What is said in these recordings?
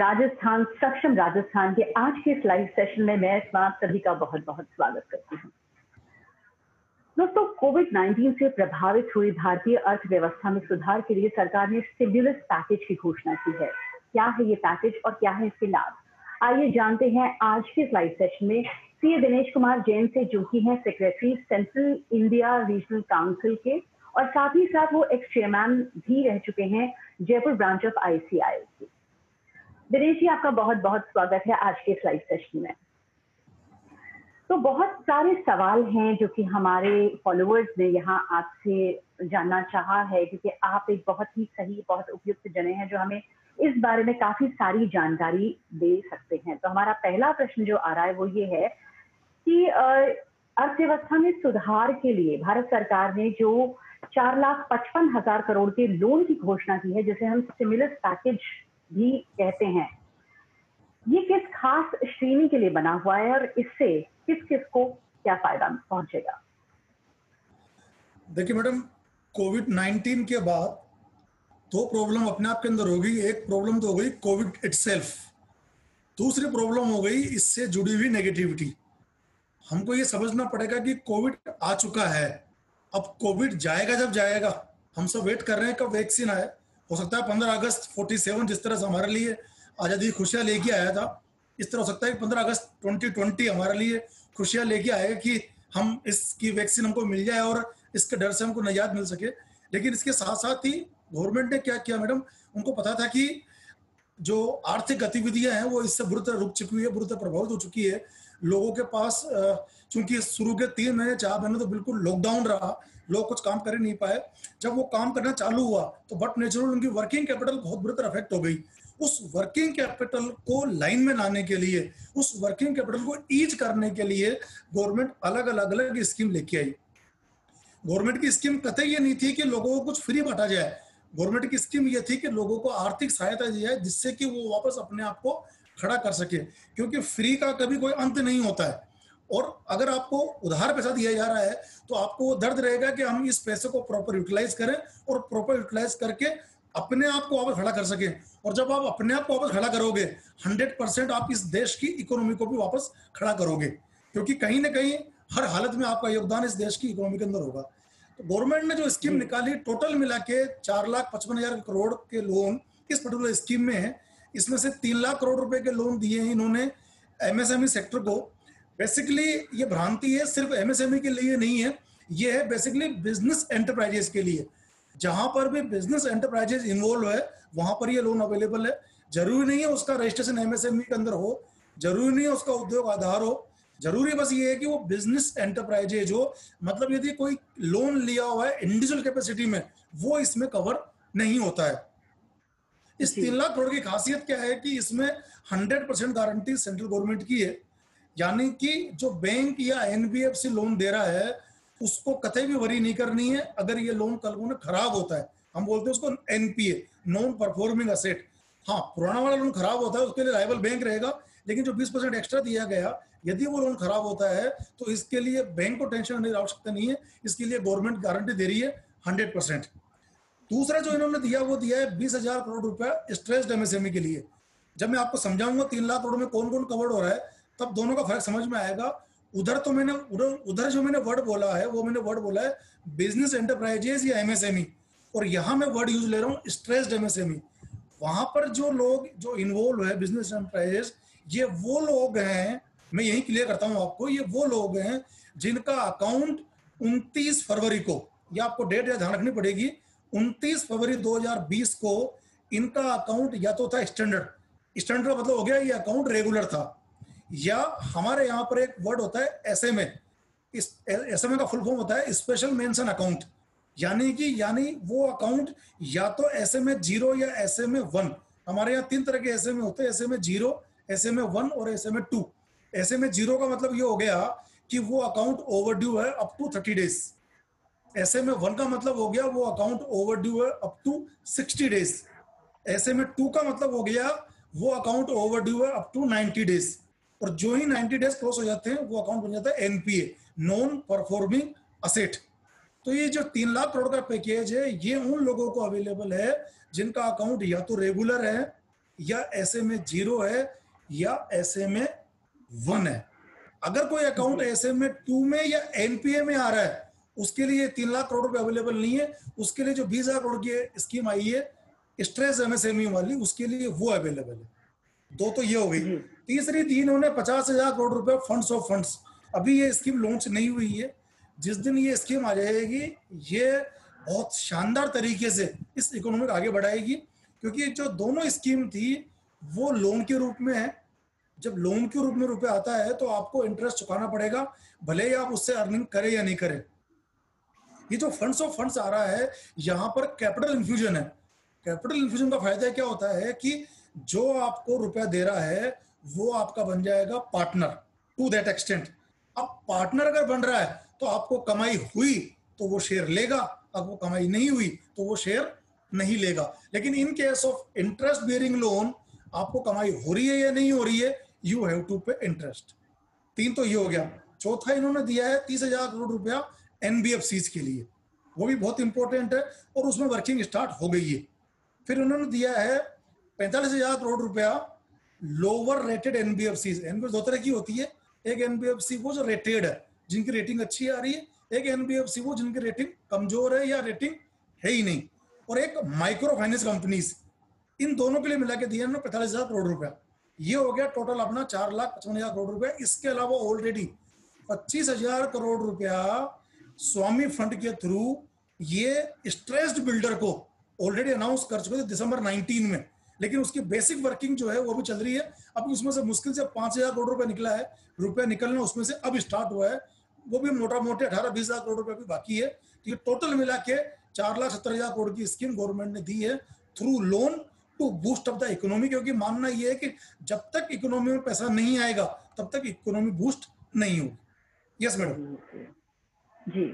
राजस्थान सक्षम राजस्थान के आज के इस लाइव सेशन में मैं आप सभी का बहुत बहुत स्वागत करती हूँ। दोस्तों, कोविड-19 से प्रभावित हुई भारतीय अर्थव्यवस्था में सुधार के लिए सरकार ने स्टिमुलस पैकेज की घोषणा की है। क्या है ये पैकेज और क्या है इसके लाभ? आइए जानते हैं आज के इस लाइव सेशन में। सीए दिनेश कुमार जैन से जो कि हैं secretary central India regional council के, और साथ ही साथ वो एक्स चेयरमैन भी रह चुके हैं जयपुर ब्रांच ऑफ आईसीआई की। दिनेश जी, आपका बहुत बहुत स्वागत है आज के इस लाइव सेशन में। तो बहुत सारे सवाल हैं जो कि हमारे फॉलोअर्स ने यहाँ आपसे जानना चाहा है, क्योंकि आप एक बहुत ही सही, बहुत उपयुक्त जने हैं जो हमें इस बारे में काफी सारी जानकारी दे सकते हैं। तो हमारा पहला प्रश्न जो आ रहा है वो ये है कि अर्थव्यवस्था में सुधार के लिए भारत सरकार ने जो 4,55,000 करोड़ के लोन की घोषणा की है, जिसे हम स्टिमुलस पैकेज भी कहते हैं, ये किस खास श्रेणी के लिए बना हुआ है और इससे किस किस को क्या फायदा पहुंचेगा? देखिए मैडम, कोविड-19 के बाद दो प्रॉब्लम अपने आप के अंदर हो गई। एक प्रॉब्लम तो हो गई कोविड इटसेल्फ, दूसरी प्रॉब्लम हो गई इससे जुड़ी हुई नेगेटिविटी। हमको ये समझना पड़ेगा कि कोविड आ चुका है, अब कोविड जाएगा जब जाएगा। हम सब वेट कर रहे हैं कब वैक्सीन आए। हो सकता है 15 अगस्त 47 जिस तरह से हमारे लिए आज़ादी खुशियाँ लेके आया था, इस तरह हो सकता है कि 15 अगस्त 2020 हमारे लिए खुशियाँ लेके आएगा कि हम इसकी वैक्सीन हमको मिल जाए और इसके डर से हमको निजात मिल सके। लेकिन इसके साथ साथ ही गवर्नमेंट ने क्या किया मैडम, उनको पता था कि जो आर्थिक गतिविधियां हैं वो इससे बुरी तरह रुक चुकी हुई है, बुरी तरह प्रभावित हो चुकी है। लोगों के पास चूंकि शुरू के 3 महीने 4 महीने तो बिल्कुल लॉकडाउन रहा, लोग कुछ काम कर ही नहीं पाए। जब वो काम करना चालू हुआ तो बट नेचुरल उनकी वर्किंग कैपिटल बहुत बुरी तरह अफेक्ट हो गई। उस वर्किंग कैपिटल को लाइन में लाने के लिए, उस वर्किंग कैपिटल को ईज करने के लिए गवर्नमेंट अलग अलग स्कीम लेके आई। गवर्नमेंट की स्कीम कतई ये नहीं थी कि लोगों को कुछ फ्री बांटा जाए। गवर्नमेंट की स्कीम ये थी कि लोगों को आर्थिक सहायता दी जाए जिससे कि वो वापस अपने आप को खड़ा कर सके, क्योंकि फ्री का कभी कोई अंत नहीं होता है। और अगर आपको उधार पैसा दिया जा रहा है तो आपको दर्द रहेगा कि हम इस पैसे को प्रॉपर यूटिलाइज करें और प्रॉपर यूटिलाइज करके अपने आप को वापस खड़ा कर सकें। और जब आप अपने आप को वापस खड़ा करोगे 100% आप इस देश की इकोनॉमी को भी वापस खड़ा करोगे, क्योंकि कहीं ना कहीं हर हालत में आपका योगदान इस देश की इकोनॉमी के अंदर होगा। तो गवर्नमेंट ने जो स्कीम निकाली, टोटल मिला के 4,55,000 करोड़ के लोन इस पर्टिकुलर स्कीम में है। इसमें से 3 लाख करोड़ रुपए के लोन दिए हैं इन्होंने एमएसएमई सेक्टर को। बेसिकली ये भ्रांति है, सिर्फ एमएसएमई के लिए नहीं है, ये है बेसिकली बिजनेस एंटरप्राइजेस के लिए। जहां पर भी बिजनेस एंटरप्राइजेस इन्वॉल्व है वहां पर ये लोन अवेलेबल है। जरूरी नहीं है उसका रजिस्ट्रेशन एमएसएमई के अंदर हो, जरूरी नहीं है उसका उद्योग आधार हो, जरूरी बस ये है कि वो बिजनेस एंटरप्राइजेज हो। मतलब यदि कोई लोन लिया हुआ है इंडिविजुअल कैपेसिटी में, वो इसमें कवर नहीं होता है। इस 3 लाख करोड़ की खासियत क्या है कि इसमें 100% गारंटी सेंट्रल गवर्नमेंट की है। यानी कि जो बैंक या एनबीएफसी लोन दे रहा है उसको कतई भी वरी नहीं करनी है अगर ये लोन कल को खराब होता है। हम बोलते हैं उसको एनपीए, नॉन परफॉर्मिंग असेट। हाँ, पुराना वाला लोन खराब होता है उसके लिए लायबल बैंक रहेगा, लेकिन जो 20% एक्स्ट्रा दिया गया, यदि वो लोन खराब होता है तो इसके लिए बैंक को टेंशन करने की आवश्यकता नहीं है। इसके लिए गवर्नमेंट गारंटी दे रही है 100%। दूसरा जो इन्होंने दिया वो दिया है 20,000 करोड़ रुपया स्ट्रेस्ड एमएसएमई के लिए। जब मैं आपको समझाऊंगा 3 लाख करोड़ में कौन कौन कवर्ड हो रहा है तब दोनों का फर्क समझ में आएगा। उधर जो मैंने वर्ड बोला है वो मैंने वर्ड बोला है बिजनेस एंटरप्राइजेस या एमएसएमई, और यहाँ मैं वर्ड यूज ले रहा हूँ स्ट्रेस्ड एमएसएमई। वहां पर जो लोग जो इन्वॉल्व है बिजनेस एंटरप्राइजेस, ये वो लोग हैं, मैं यही क्लियर करता हूँ आपको, ये वो लोग हैं जिनका अकाउंट 29 फरवरी को, या आपको डेट ध्यान रखनी पड़ेगी, 29 फरवरी 2020 को इनका अकाउंट या तो था स्टैंडर्ड का मतलब हो गया ये अकाउंट रेगुलर था, या हमारे यहाँ पर एक वर्ड होता है एसएमए। इस एसएमए का फुल फॉर्म होता है स्पेशल मेंशन अकाउंट। यानी वो अकाउंट या तो एसएमए 0 या एसएमए 1। हमारे यहाँ 3 तरह के एसएमए होते हैं, एसएमए 0, एसएमए 1 और एसएमए 2। एसएमए 0 का मतलब ये हो गया कि वो अकाउंट ओवरड्यू है अप टू 30 डेज। एसएमए 1 का मतलब हो गया वो अकाउंट ओवरड्यू है अप टू 60 डेज। एसएमए 2 का मतलब हो गया वो अकाउंट ओवरड्यू है अप टू 90 डेज। और जो ही 90 डेज क्रॉस हो जाते हैं वो अकाउंट बन जाता है एनपीए, नॉन परफॉर्मिंग असेट। तो ये जो 3 लाख करोड़ का पैकेज है ये उन लोगों को अवेलेबल है जिनका अकाउंट या तो रेगुलर है या ऐसे में 0 है या ऐसे में 1 है। अगर कोई अकाउंट ऐसे में 2 में या एनपीए में आ रहा है, उसके लिए 3 लाख करोड़ रुपए अवेलेबल नहीं है। उसके लिए जो 20,000 करोड़ की स्कीम आई है स्ट्रेस एमएसएमई वाली, उसके लिए वो अवेलेबल है। दो तो ये हो गई। जी तीसरी थी इन्होंने 50,000 करोड़ रुपए फंड्स ऑफ फंड्स। अभी ये स्कीम लॉन्च नहीं हुई है। जिस दिन ये स्कीम आ जाएगी, ये बहुत शानदार तरीके से इस इकोनॉमी को आगे बढ़ाएगी, क्योंकि जो दोनों स्कीम थी वो लोन के रूप में है। जब लोन के रूप में रुपए आता है तो आपको इंटरेस्ट चुकाना पड़ेगा, भले ही आप उससे अर्निंग करें या नहीं करें। ये जो फंड्स ऑफ फंड्स आ रहा है, यहाँ पर कैपिटल इन्फ्यूजन है। कैपिटल इन्फ्यूजन का फायदा क्या होता है कि जो आपको रुपया दे रहा है वो आपका बन जाएगा पार्टनर टू दैट एक्सटेंट। अब पार्टनर अगर बन रहा है तो आपको कमाई हुई तो वो शेयर लेगा, अगर वो कमाई नहीं हुई तो वो शेयर नहीं लेगा। लेकिन in case of interest bearing loan, आपको कमाई हो रही है या नहीं हो रही है, यू हैव टू पे इंटरेस्ट। 3 तो ये हो गया। चौथा इन्होंने दिया है 30,000 करोड़ रुपया एनबीएफसीज के लिए, वो भी बहुत इंपॉर्टेंट है और उसमें वर्किंग स्टार्ट हो गई है। फिर उन्होंने दिया है 45,000 करोड़ रुपया लोअर रेटेड एनबीएफसीज। एनबीएफ दो तरह की होती है, एक एनबीएफसी वो जो रेटेड है, जिनकी रेटिंग अच्छी आ रही है, एक एनबीएफसी वो जिनकी रेटिंग कमजोर है या रेटिंग है ही नहीं, और एक माइक्रो फाइनेंस कंपनीज। इन दोनों के लिए मिला के दिया 45,000 करोड़ रुपया। ये हो गया टोटल अपना 4,55,000 करोड़ रुपया। इसके अलावा ऑलरेडी 25,000 करोड़ रुपया स्वामी फंड के थ्रू ये स्ट्रेस्ड बिल्डर को ऑलरेडी अनाउंस कर चुके थे दिसंबर 19 में, लेकिन उसकी बेसिक वर्किंग जो है वो भी चल रही है। अब उसमें से मुश्किल से 5,000 करोड़ रुपया निकला है, रुपया निकलना उसमें से अब स्टार्ट हुआ है, वो भी मोटा मोटे 18-20,000 करोड़ रुपया भी बाकी है। तो ये टोटल मिला के 4,70,000 करोड़ की स्कीम गवर्नमेंट ने दी है through loan to boost up the economy. क्योंकि मानना यह है कि जब तक इकोनॉमी में पैसा नहीं आएगा तब तक इकोनॉमी बूस्ट नहीं होगी। Yes madam. जी,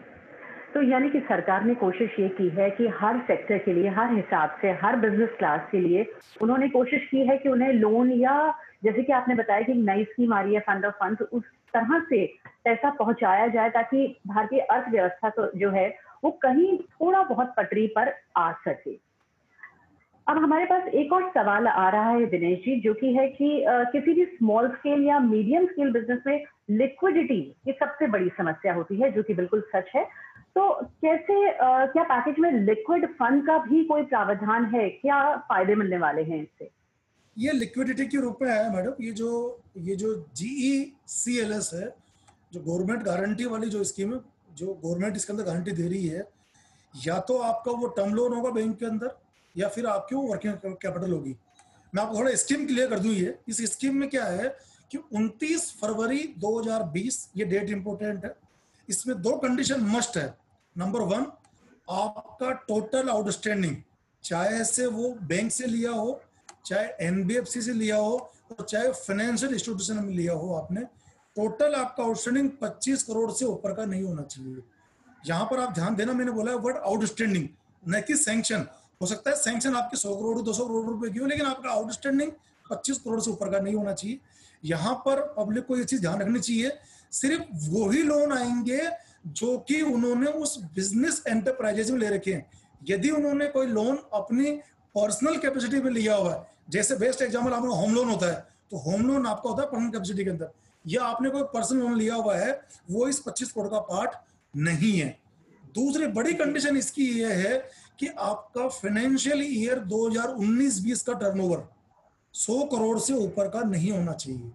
तो यानी कि सरकार ने कोशिश ये की है कि हर सेक्टर के लिए, हर हिसाब से, हर बिजनेस क्लास के लिए उन्होंने कोशिश की है कि उन्हें लोन, या जैसे कि आपने बताया कि नई स्कीम आ रही है फंड ऑफ फंड, उस तरह से पैसा पहुंचाया जाए ताकि भारतीय अर्थव्यवस्था तो जो है वो कहीं थोड़ा बहुत पटरी पर आ सके। अब हमारे पास एक और सवाल आ रहा है दिनेश जी, जो कि है कि किसी भी स्मॉल स्केल या मीडियम स्केल बिजनेस में लिक्विडिटी की सबसे बड़ी समस्या होती है, जो कि बिल्कुल सच है। तो कैसे क्या पैकेज में लिक्विड फंड का भी कोई प्रावधान है? क्या फायदे मिलने वाले हैं इससे? ये लिक्विडिटी के रूप में है मैडम। ये जो GECLS है, जो गवर्नमेंट गारंटी वाली जो स्कीम है, जो गवर्नमेंट इसके अंदर गारंटी दे रही है, या तो आपका वो टर्म लोन होगा बैंक के अंदर या फिर आपकी वो वर्किंग कैपिटल होगी। मैं आपको थोड़ा स्कीम क्लियर कर दूं। ये इस स्कीम में क्या है कि 29 फरवरी 2020 ये डेट इंपॉर्टेंट है। इसमें 2 कंडीशन मस्ट है। नंबर 1, आपका टोटल आउटस्टैंडिंग, चाहे से वो बैंक से लिया हो, चाहे एनबीएफसी से लिया हो, और चाहे फाइनेंशियल इंस्टीट्यूशन में लिया हो, आपने टोटल आपका आउटस्टैंडिंग 25 करोड़ से ऊपर का नहीं होना चाहिए। यहाँ पर आप ध्यान देना, मैंने बोला है वर्ड आउटस्टैंडिंग, न कि सैंक्शन। हो सकता है सैंक्शन आपके 100 करोड़ 200 करोड़ रुपए की हो, लेकिन आपका आउटस्टैंडिंग 25 करोड़ से ऊपर का नहीं होना चाहिए। यहाँ पर पब्लिक को ये चीज ध्यान रखनी चाहिए, सिर्फ वही लोन आएंगे जो कि उन्होंने उस बिजनेस एंटरप्राइजेज में ले रखे हैं। यदि उन्होंने कोई लोन अपनी पर्सनल कैपेसिटी में लिया हुआ है, जैसे बेस्ट एग्जाम्पल आपका होम लोन होता है, तो होम लोन आपका होता है पर्सनल कैपेसिटी के अंदर, या आपने कोई पर्सनल लोन लिया हुआ है, वो इस 25 करोड़ का पार्ट नहीं है। दूसरी बड़ी कंडीशन इसकी ये है कि आपका फाइनेंशियल ईयर 2019-20 का टर्नओवर 100 करोड़ से ऊपर का नहीं होना चाहिए।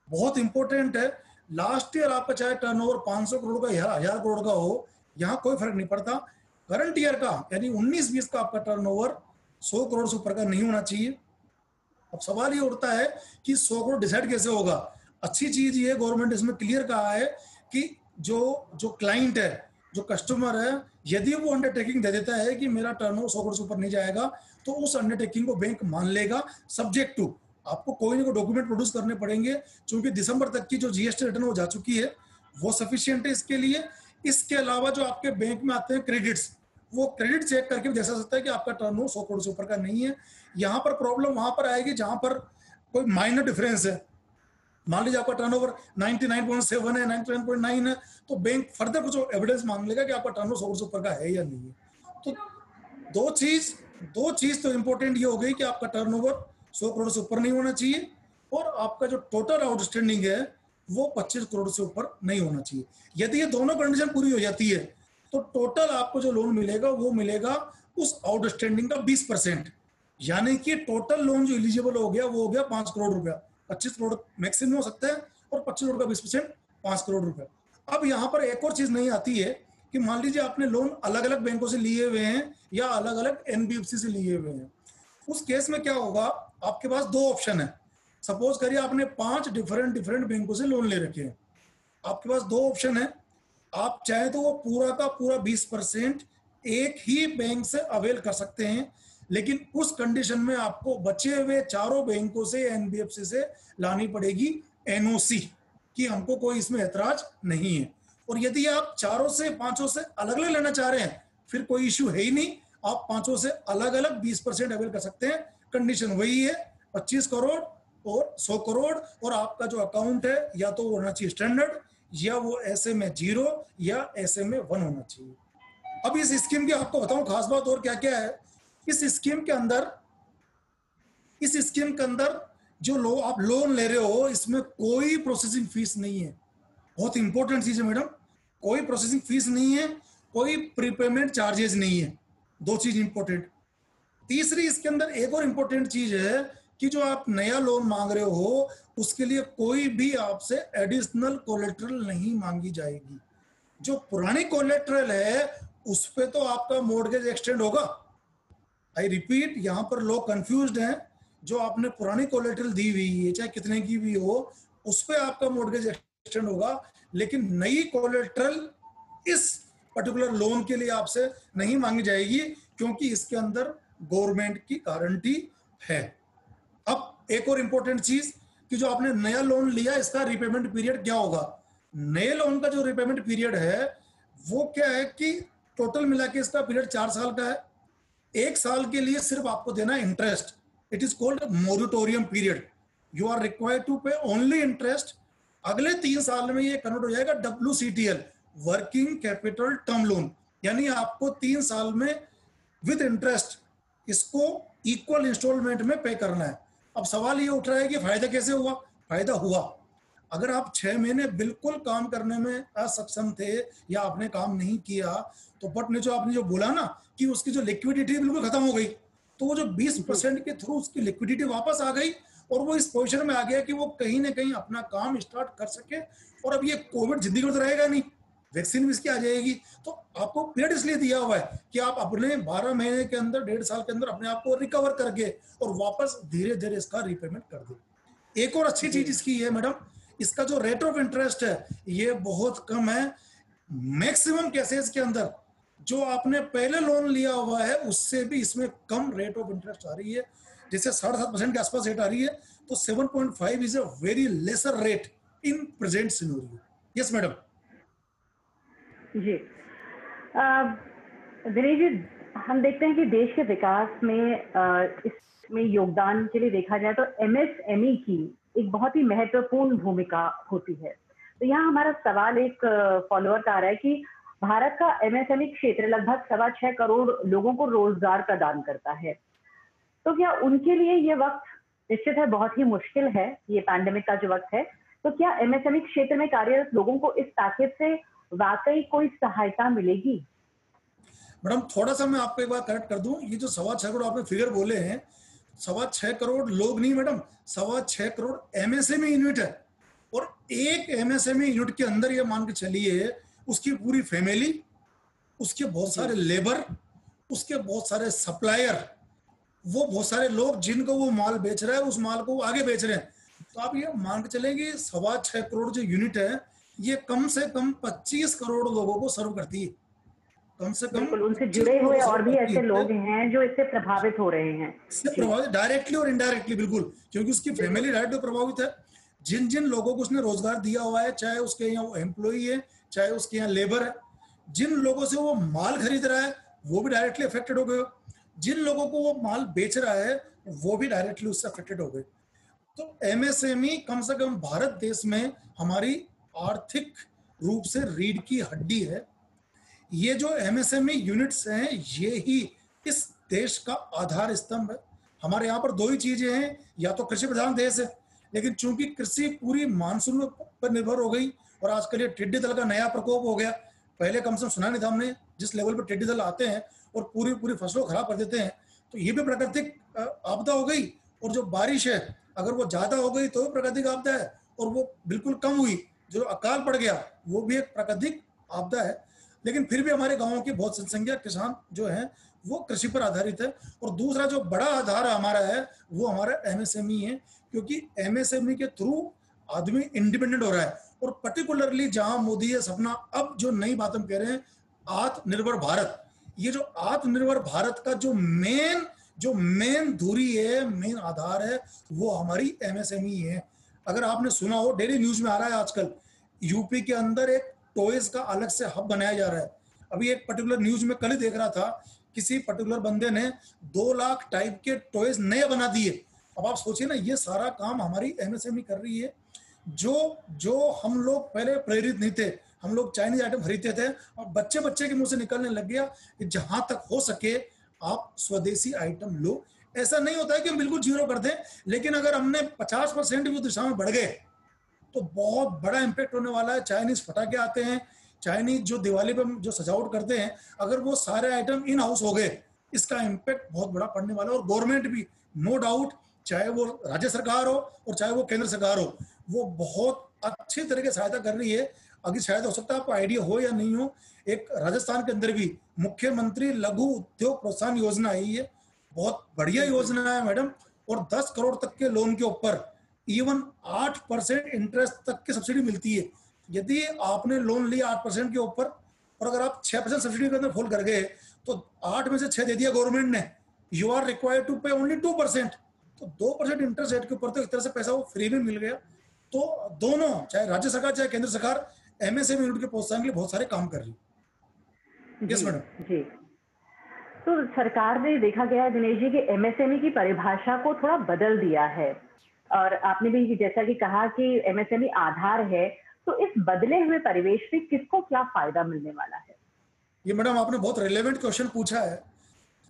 बहुत इंपॉर्टेंट है। लास्ट ईयर आपका चाहे टर्नओवर 500 करोड़ का या 1000 करोड़ का हो, यहाँ कोई फर्क नहीं पड़ता। करंट ईयर का यानी 19-20 का आपका टर्नओवर 100 करोड़ से ऊपर का नहीं होना चाहिए। अब सवाल ये उठता है कि 100 करोड़ डिसाइड कैसे होगा। अच्छी चीज ये गवर्नमेंट इसमें क्लियर कहा है कि जो क्लाइंट है, जो कस्टमर है, यदि वो अंडरटेकिंग दे देता है कि मेरा टर्नओवर 100 करोड़ से ऊपर नहीं जाएगा, तो उस अंडरटेकिंग को बैंक मान लेगा, सब्जेक्ट टू आपको कोई ना कोई डॉक्यूमेंट प्रोड्यूस करने पड़ेंगे। क्योंकि दिसंबर तक की जो जीएसटी रिटर्न हो जा चुकी है वो सफिशिएंट है इसके लिए। इसके अलावा जो आपके बैंक में आते हैं क्रेडिट्स, वो क्रेडिट चेक करके भी जैसा सकता है कि आपका टर्नओवर 100 करोड़ से ऊपर का नहीं है। यहाँ पर प्रॉब्लम वहां पर आएगी जहां पर कोई माइनर डिफरेंस है। मान लीजिए आपका टर्नओवर 99.7 है, 99.9 है, तो बैंक फर्दर कुछ एविडेंस मांग लेगा कि आपका टर्नओवर 100 करोड़ से ऊपर का है या नहीं है। तो दो चीज तो इंपॉर्टेंट ये हो गई कि आपका टर्नओवर 100 करोड़ से ऊपर नहीं होना चाहिए, और आपका जो टोटल आउटस्टैंडिंग है वो 25 करोड़ से ऊपर नहीं होना चाहिए। यदि ये दोनों कंडीशन पूरी हो जाती है तो टोटल आपको जो लोन मिलेगा वो मिलेगा उस आउटस्टैंडिंग का 20%, यानी कि टोटल लोन जो एलिजिबल हो गया वो हो गया 5 करोड़ रुपया। 25 करोड़ मैक्सिमम हो सकता है और 25 करोड़ का 20% 5 करोड़ रुपया। अब यहाँ पर एक और चीज नहीं आती है कि मान लीजिए आपने लोन अलग अलग बैंकों से लिए हुए हैं या अलग अलग एनबीएफसी से लिए हुए हैं, उस केस में क्या होगा, आपके पास दो ऑप्शन है। सपोज करिए आपने 5 डिफरेंट बैंकों से लोन ले रखे हैं, आपके पास दो ऑप्शन है। आप चाहे तो वो पूरा का पूरा 20% एक ही बैंक से अवेल कर सकते हैं, लेकिन उस कंडीशन में आपको बचे हुए चारों बैंकों से एनबीएफसी से लानी पड़ेगी एनओसी कि हमको कोई इसमें ऐतराज नहीं है। और यदि आप चारों से पांचों से अलग अलग लेना चाह रहे हैं फिर कोई इश्यू है ही नहीं, आप पांचों से अलग अलग 20% अवेल कर सकते हैं। कंडीशन वही है 25 करोड़ और 100 करोड़, और आपका जो अकाउंट है या तो वो होना चाहिए स्टैंडर्ड, या वो ऐसे में 0 या ऐसे में 1 होना चाहिए। अब इस स्कीम की आपको बताऊं खास बात और क्या क्या है। इस स्कीम के अंदर जो आप लोन ले रहे हो इसमें कोई प्रोसेसिंग फीस नहीं है। बहुत इंपॉर्टेंट चीज है मैडम, कोई प्रोसेसिंग फीस नहीं है, कोई प्रीपेमेंट चार्जेस नहीं है। दो चीज इंपॉर्टेंट। तीसरी इसके अंदर एक और इंपॉर्टेंट चीज है कि जो आप नया लोन मांग रहे हो उसके लिए कोई भी आपसे एडिशनल कोलेट्रल नहीं मांगी जाएगी। जो पुरानी कोलेट्रल है उस पे तो आपका मॉर्गेज एक्सटेंड होगा। आई रिपीट, यहां पर लोग कंफ्यूज्ड हैं। जो आपने पुरानी कोलेट्रल दी हुई है चाहे कितने की भी हो उस पे आपका मॉर्गेज एक्सटेंड होगा, लेकिन नई कोलेट्रल इस पर्टिकुलर लोन के लिए आपसे नहीं मांगी जाएगी क्योंकि इसके अंदर गवर्नमेंट की गारंटी है। अब एक और इंपॉर्टेंट चीज कि जो आपने नया लोन लिया इसका रिपेमेंट पीरियड क्या होगा। नए लोन का जो रिपेमेंट पीरियड है वो क्या है कि टोटल मिला के इसका पीरियड 4 साल का है। 1 साल के लिए सिर्फ आपको देना है interest. It is called moratorium period. You are required to pay only interest. अगले 3 साल में ये कन्वर्ट हो जाएगा WCTL, working capital term loan, यानी आपको 3 साल में विद इंटरेस्ट इसको इक्वल इंस्टॉलमेंट में पे करना है। अब सवाल ये उठ रहा है कि फायदा कैसे हुआ। फायदा हुआ, अगर आप 6 महीने बिल्कुल काम करने में असक्षम थे या आपने काम नहीं किया तो बट ने जो आपने जो बोला ना कि उसकी जो लिक्विडिटी बिल्कुल खत्म हो गई, तो वो जो 20% के थ्रू उसकी लिक्विडिटी वापस आ गई और वो इस पोजीशन में आ गया कि वो कहीं ना कहीं अपना काम स्टार्ट कर सके। और अब ये कोविड जिंदगी में तो रहेगा नहीं, वैक्सीन भी इसकी आ जाएगी, तो आपको पीरियड इसलिए दिया हुआ है कि आप अपने 12 महीने के अंदर 1.5 साल के अंदर अपने आप को रिकवर करके और वापस धीरे धीरे इसका रिपेमेंट कर दे। एक और अच्छी चीज इसकी है मैडम, इसका जो रेट ऑफ इंटरेस्ट है ये बहुत कम है। मैक्सिमम केसेस के अंदर जो आपने पहले लोन लिया हुआ है उससे भी इसमें कम रेट ऑफ इंटरेस्ट आ रही है, जैसे 7.5% के आसपास रेट आ रही है, तो 7.5 is a very lesser rate in present scenario. Yes madam. जी दिनेश जी, हम देखते हैं कि देश के विकास में इसमें योगदान के लिए देखा जाए तो MSME की एक बहुत ही महत्वपूर्ण भूमिका होती है। तो यहाँ हमारा सवाल एक फॉलोअर का आ रहा है कि भारत का MSME क्षेत्र लगभग 6.25 करोड़ लोगों को रोजगार प्रदान करता है। तो क्या उनके लिए ये वक्त निश्चित है बहुत ही मुश्किल है, ये पैंडेमिक का जो वक्त है, तो क्या MSME क्षेत्र में कार्यरत लोगों को इस पैकेज से वाकई कोई सहायता मिलेगी? मैडम थोड़ा सा मैं आपको एक बार करेक्ट कर दूं, ये जो 6.25 करोड़ आपने फिगर बोले हैं, 6.25 करोड़ लोग नहीं मैडम, 6.25 करोड़ MSME यूनिट है। और एक MSME यूनिट के अंदर ये मान के चलिए उसकी पूरी फैमिली, उसके बहुत सारे लेबर, उसके बहुत सारे सप्लायर, वो बहुत सारे लोग जिनको वो माल बेच रहा है उस माल को वो आगे बेच रहे हैं। तो आप ये मान के चलेंगे 6.25 करोड़ जो यूनिट है ये कम से कम 25 करोड़ लोगों को सर्व करती है। कम से कम बिल्कुल, उनसे जुड़े हुए और भी ऐसे लोग हैं जो इससे प्रभावित हो रहे हैं, इससे प्रभावित डायरेक्टली और इनडायरेक्टली, बिल्कुल, क्योंकि उसकी फैमिली डायरेक्टली प्रभावित है। जिन जिन लोगों को उसने रोजगार दिया हुआ है, चाहे उसके यहाँ वो एम्प्लॉई है चाहे उसके यहाँ लेबर है, जिन लोगों से वो माल खरीद रहा है वो भी डायरेक्टली अफेक्टेड हो गए, जिन लोगों को वो माल बेच रहा है वो भी डायरेक्टली उससे अफेक्टेड हो गए। तो MSME कम से कम भारत देश में हमारी आर्थिक रूप से रीढ़ की हड्डी है। ये जो MSME यूनिट्स हैं ये ही इस देश का आधार स्तंभ है। हमारे यहाँ पर दो ही चीजें हैं, या तो कृषि प्रधान देश है, लेकिन चूंकि कृषि पूरी मानसून पर निर्भर हो गई और आजकल ये टिड्डी दल का नया प्रकोप हो गया। पहले कम से कम सुना नहीं था हमने, जिस लेवल पर टिड्डी दल आते हैं और पूरी पूरी फसलों खराब कर देते हैं, तो ये भी प्राकृतिक आपदा हो गई। और जो बारिश है अगर वो ज्यादा हो गई तो प्राकृतिक आपदा है, और वो बिल्कुल कम हुई जो अकाल पड़ गया वो भी एक प्राकृतिक आपदा है। लेकिन फिर भी हमारे गांवों की बहुत संख्यक किसान जो हैं वो कृषि पर आधारित है। और दूसरा जो बड़ा आधार हमारा है वो हमारा एमएसएमई है, क्योंकि एमएसएमई के थ्रू आदमी इंडिपेंडेंट हो रहा है। और पर्टिकुलरली जहां मोदी ये सपना, अब जो नई बात हम कह रहे हैं आत्मनिर्भर भारत, ये जो आत्मनिर्भर भारत का जो मेन धुरी है, मेन आधार है, वो हमारी एमएसएमई है। अगर आपने सुना हो, डेली न्यूज में आ रहा है आजकल, यूपी के अंदर एक टॉयज का अलग से हब बनाया जा रहा है। अभी एक पर्टिकुलर न्यूज में कल ही देख रहा था, किसी पर्टिकुलर बंदे ने 2 लाख टाइप के टॉयज नए बना दिए। अब आप सोचिए ना, ये सारा काम हमारी एमएसएमई कर रही है। जो हम लोग पहले प्रेरित नहीं थे, हम लोग चाइनीज आइटम खरीदते थे, और बच्चे बच्चे के मुंह से निकलने लग गया कि जहां तक हो सके आप स्वदेशी आइटम लो। ऐसा नहीं होता है कि हम बिल्कुल जीरो कर दें, लेकिन अगर हमने 50% भी उस दिशा में बढ़ गए तो बहुत बड़ा इम्पैक्ट होने वाला है। चाइनीज फटाके आते हैं, चाइनीज जो दिवाली पे जो सजावट करते हैं, अगर वो सारे आइटम इन हाउस हो गए, इसका इम्पैक्ट बहुत बड़ा पड़ने वाला है। और गवर्नमेंट भी नो डाउट, चाहे वो राज्य सरकार हो और चाहे वो केंद्र सरकार हो, वो बहुत अच्छी तरह की सहायता कर रही है। अभी शायद हो सकता है आपको आइडिया हो या नहीं हो, एक राजस्थान के अंदर भी मुख्यमंत्री लघु उद्योग प्रोत्साहन योजना आई है। बहुत बढ़िया योजना है मैडम, और 10 करोड़ तक के लोन के ऊपर इवन 8% इंटरेस्ट तक की सब्सिडी मिलती है। यदि आपने लोन लिया 8% के ऊपर, और अगर आप 6% सब्सिडी के अंदर फॉल कर गए, तो 8 में से 6 दे दिया गवर्नमेंट ने, you are required to pay only 2%। तो 2% इंटरेस्ट रेट के ऊपर तो एक तरह से पैसा वो फ्री में मिल गया। तो दोनों, चाहे राज्य सरकार चाहे केंद्र सरकार, एमएसएमई यूनिट के प्रोत्साहन के लिए बहुत सारे काम कर रही है। Yes madam. जी, तो सरकार ने देखा गया है दिनेश जी कि एमएसएमई की परिभाषा को थोड़ा बदल दिया है, और आपने भी जैसा कि कहा कि एमएसएमई आधार है, तो इस बदले हुए परिवेश में किसको क्या फायदा मिलने वाला है? ये मैडम आपने बहुत रिलेवेंट क्वेश्चन पूछा है।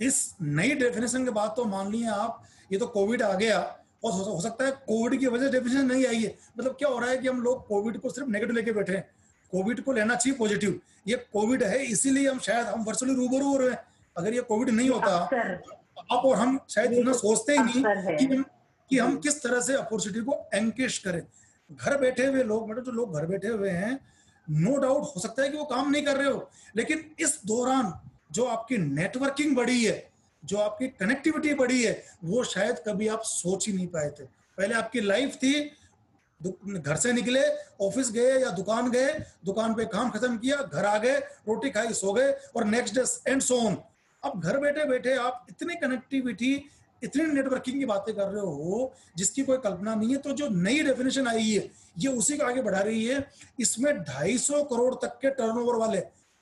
इस नई डेफिनेशन के बाद तो मान लिए आप, ये तो कोविड आ गया, और हो सकता है कोविड की वजह से डेफिनेशन नहीं आई है। मतलब क्या हो रहा है कि हम लोग कोविड को सिर्फ नेगेटिव लेके बैठे हैं, कोविड को लेना चाहिए पॉजिटिव। ये कोविड है इसीलिए हम शायद हम वर्चुअली रूबरू हो रहे हैं। अगर ये कोविड नहीं होता, आप और हम शायद इतना सोचते ही नहीं कि हम किस तरह से अपॉर्चुनिटी को एनकेश करें। घर बैठे हुए लोग, मतलब जो लोग घर बैठे हुए हैं, नो डाउट हो सकता है कि वो काम नहीं कर रहे हो, लेकिन इस दौरान जो आपकी नेटवर्किंग बढ़ी है, जो आपकी कनेक्टिविटी बढ़ी है, वो शायद कभी आप सोच ही नहीं पाए थे। पहले आपकी लाइफ थी, घर से निकले, ऑफिस गए या दुकान गए, दुकान पे काम खत्म किया, घर आ गए, रोटी खाई, सो गए, और next day and so on. अब घर बैठे बैठे आप इतनी कनेक्टिविटी, इतनी नेटवर्किंग की बातें कर रहे हो जिसकी कोई कल्पना नहीं है। तो जो नई डेफिनेशन आई है ये उसी को आगे बढ़ा रही है। इसमें 250 करोड़ तक के टर्नओवर वाले,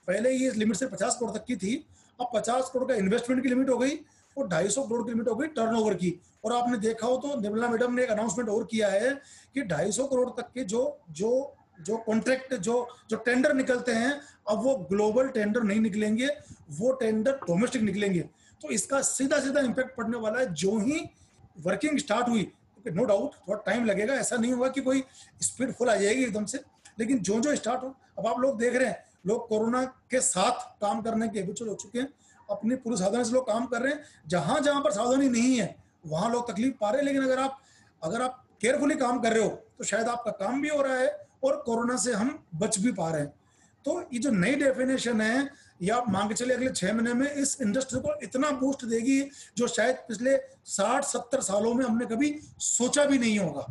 पहले ये लिमिट सिर्फ 50 करोड़ तक की थी, अब 50 करोड़ का इन्वेस्टमेंट की लिमिट हो गई और 250 करोड़ की लिमिट हो गई टर्नओवर की। और आपने देखा हो तो निर्मला मैडम ने एक अनाउंसमेंट और किया है कि 250 करोड़ तक के जो कॉन्ट्रैक्ट, जो टेंडर निकलते हैं, अब वो ग्लोबल टेंडर नहीं निकलेंगे, वो टेंडर डोमेस्टिक निकलेंगे। तो इसका सीधा सीधा इम्पैक्ट पड़ने वाला है जो ही वर्किंग स्टार्ट हुई। नो डाउट थोड़ा टाइम लगेगा, ऐसा नहीं होगा कि कोई स्पीड फुल आ जाएगी एकदम से, लेकिन जो जो स्टार्ट हो, अब आप लोग देख रहे हैं लोग कोरोना के साथ काम करने के हैबिचुअल हो चुके हैं, अपनी पूरी सावधानी से लोग काम कर रहे हैं। जहां जहां पर सावधानी नहीं है वहां लोग तकलीफ पा रहे हैं, लेकिन अगर आप केयरफुली काम कर रहे हो तो शायद आपका काम भी हो रहा है और कोरोना से हम बच भी पा रहे हैं। तो ये जो नई डेफिनेशन है, या आप मान के चले अगले 6 महीने में इस इंडस्ट्री को इतना बूस्ट देगी जो शायद पिछले 60-70 सालों में हमने कभी सोचा भी नहीं होगा।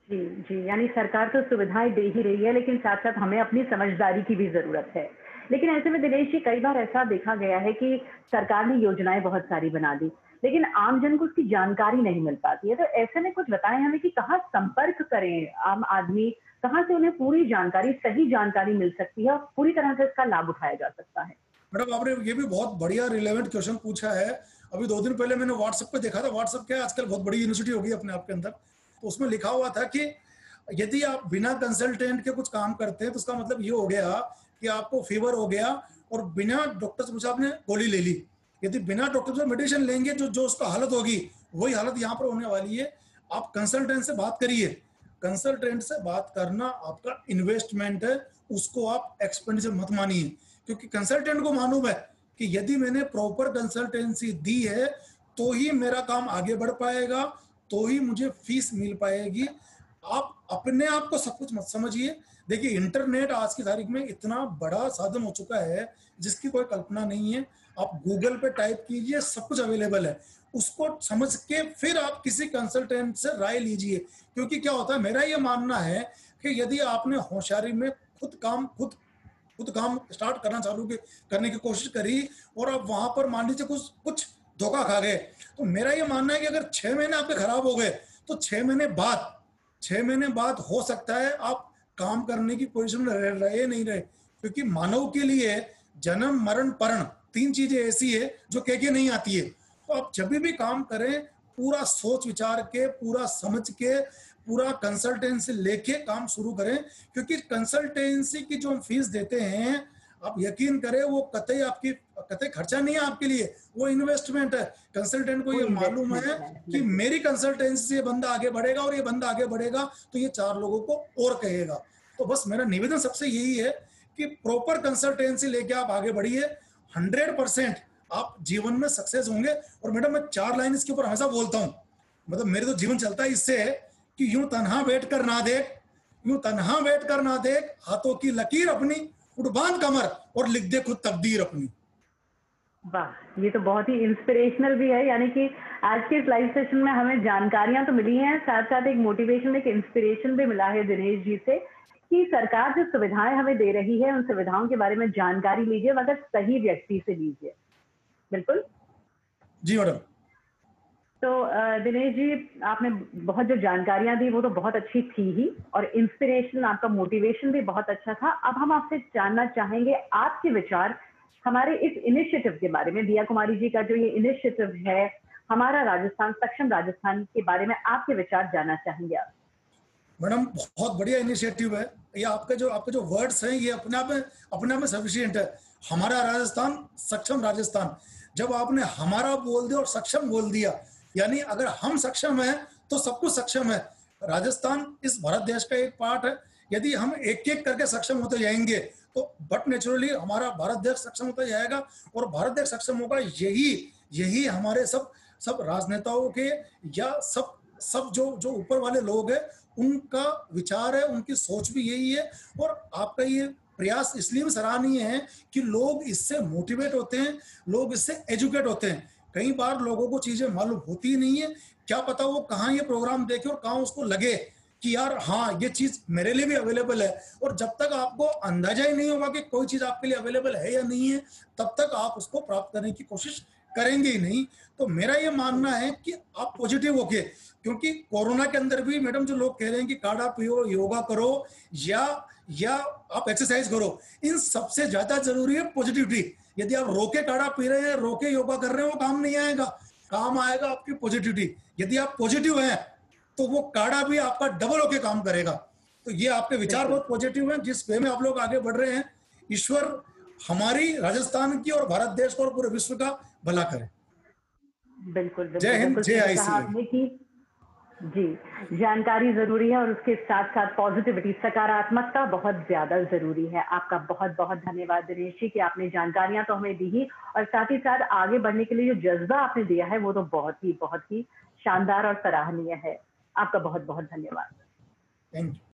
जी जी, यानी सरकार तो सुविधाएं दे ही रही है, लेकिन साथ साथ हमें अपनी समझदारी की भी जरूरत है। लेकिन ऐसे में दिनेश जी, कई बार ऐसा देखा गया है कि सरकार ने योजनाएं बहुत सारी बना दी, लेकिन आम जन को उसकी जानकारी नहीं मिल पाती है। तो ऐसे में कुछ बताएं हमें कि कहाँ संपर्क करें आम आदमी, कहाँ से उन्हें पूरी जानकारी, सही जानकारी मिल सकती है और पूरी तरह से इसका लाभ उठाया जा सकता है? मैडम आपने ये भी बहुत बढ़िया रिलेवेंट क्वेश्चन पूछा है। अभी 2 दिन पहले मैंने व्हाट्सएप पे देखा था, व्हाट्सएप क्या आजकल बहुत बड़ी यूनिवर्सिटी हो गई अपने आप के अंदर, तो उसमें लिखा हुआ था कि यदि आप बिना कंसल्टेंट के कुछ काम करते हैं तो उसका मतलब ये हो गया कि आपको फीवर हो गया और बिना डॉक्टर से पूछा आपने गोली ले ली, यदि बिना डॉक्टर से मेडिसिन लेंगे जो जो उसका हालत होगी वही हालत यहाँ पर होने वाली है। आप कंसल्टेंट से बात करिए। कंसल्टेंट से बात करना आपका इन्वेस्टमेंट है, उसको आप एक्सपेंडिचर मत मानिए, क्योंकि कंसल्टेंट को मालूम है कि यदि मैंने प्रॉपर कंसल्टेंसी दी है तो ही मेरा काम आगे बढ़ पाएगा, तो ही मुझे फीस मिल पाएगी। आप अपने आप को सब कुछ मत समझिए। देखिए, इंटरनेट आज की तारीख में इतना बड़ा साधन हो चुका है जिसकी कोई कल्पना नहीं है। आप गूगल पे टाइप कीजिए, सब कुछ अवेलेबल है। उसको समझ के फिर आप किसी कंसल्टेंट से राय लीजिए, क्योंकि क्या होता है, मेरा ये मानना है कि यदि आपने होशियारी में खुद काम स्टार्ट करने की कोशिश करी और आप वहां पर मान लीजिए कुछ कुछ धोखा खा गए, तो मेरा ये मानना है कि अगर 6 महीने आपके खराब हो गए तो 6 महीने बाद हो सकता है आप काम करने की पोजीशन में रहे नहीं रहे, क्योंकि मानव के लिए जन्म मरण परण 3 चीजें ऐसी है जो कह नहीं आती है। तो आप जब भी काम करें पूरा सोच विचार के, पूरा समझ के, पूरा कंसल्टेंसी लेके काम शुरू करें, क्योंकि कंसल्टेंसी की जो हम फीस देते हैं, आप यकीन करें वो कतई खर्चा नहीं है आपके लिए, वो इन्वेस्टमेंट है। कंसल्टेंट को ये मालूम है कि मेरी कंसल्टेंसी से ये बंदा आगे बढ़ेगा और ये बंदा आगे बढ़ेगा तो ये 4 लोगों को और कहेगा। तो बस मेरा निवेदन सबसे यही है कि प्रॉपर कंसल्टेंसी लेके आप आगे बढ़िए, 100% आप जीवन में सक्सेस होंगे। और मैडम, मैं 4 लाइन इसके ऊपर हमेशा बोलता हूँ, मतलब मेरे तो जीवन चलता है इससे है कि यूं तन्हा बैठ कर ना देख, हाथों की लकीर अपनी, उठ बांध कमर और लिख दे खुद तकदीर अपनी। वाह, ये तो बहुत ही इंस्पिरेशनल भी है। यानी कि आज के इस लाइव सेशन में हमें जानकारियां तो मिली हैं, साथ साथ एक मोटिवेशन, एक इंस्पिरेशन भी मिला है दिनेश जी से कि सरकार जो सुविधाएं हमें दे रही है उन सुविधाओं के बारे में जानकारी लीजिए, मगर सही व्यक्ति से लीजिए। बिल्कुल जी मैडम। तो दिनेश जी, आपने बहुत जो जानकारियां दी वो तो बहुत अच्छी थी ही, और इंस्पिरेशन, आपका मोटिवेशन भी बहुत अच्छा था। अब हम आपसे जानना चाहेंगे आपके विचार हमारे इस इनिशिएटिव के बारे में। दिया कुमारी जी का जो ये इनिशिएटिव है हमारा राजस्थान, सक्षम राजस्थान, के बारे में आपके विचार जानना चाहेंगे आप। मैडम, बहुत बढ़िया इनिशिएटिव है ये। आपके जो वर्ड्स हैं ये अपने आप में सफिशिएंट है। हमारा राजस्थान, सक्षम राजस्थान, जब आपने हमारा बोल दिया और सक्षम बोल दिया, यानी अगर हम सक्षम हैं तो सब कुछ सक्षम है। राजस्थान इस भारत देश का एक पार्ट है। यदि हम एक एक करके सक्षम होते जाएंगे तो बट नेचुरली हमारा भारत देश सक्षम होता जाएगा, और भारत देश सक्षम होगा, यही हमारे सब राजनेताओं के या सब जो ऊपर वाले लोग हैं उनका विचार है, उनकी सोच भी यही है। और आपका ये प्रयास इसलिए भी सराहनीय है कि लोग इससे मोटिवेट होते हैं, लोग इससे एजुकेट होते हैं। कई बार लोगों को चीजें मालूम होती ही नहीं है, क्या पता वो कहाँ ये प्रोग्राम देखे और कहाँ उसको लगे कि यार हाँ ये चीज मेरे लिए भी अवेलेबल है। और जब तक आपको अंदाजा ही नहीं होगा कि कोई चीज आपके लिए अवेलेबल है या नहीं है, तब तक आप उसको प्राप्त करने की कोशिश करेंगे ही नहीं। तो मेरा ये मानना है कि आप पॉजिटिव होके, क्योंकि कोरोना के अंदर भी मैडम जो लोग कह रहे हैं कि काढ़ा पियो, योगा करो या आप एक्सरसाइज करो, इन सबसे ज्यादा जरूरी है पॉजिटिविटी। यदि आप रोके काढ़ा पी रहे हैं, रोके योगा कर रहे हैं, वो काम नहीं आएगा। काम आएगा आपकी पॉजिटिविटी। यदि आप पॉजिटिव हैं तो वो काढ़ा भी आपका डबल होके काम करेगा। तो ये आपके विचार बहुत पॉजिटिव हैं, जिस वे में आप लोग आगे बढ़ रहे हैं। ईश्वर हमारी राजस्थान की और भारत देश को और पूरे विश्व का भला करे। बिल्कुल जय हिंद, जय कहा आपने कि जी, जानकारी जरूरी है और उसके साथ साथ पॉजिटिविटी, सकारात्मकता बहुत ज्यादा जरूरी है। आपका बहुत बहुत धन्यवाद दिनेश जी कि आपने जानकारियां तो हमें दी ही, और साथ ही साथ आगे बढ़ने के लिए जो जज्बा आपने दिया है वो तो बहुत ही शानदार और सराहनीय है। आपका बहुत बहुत धन्यवाद। Thank you.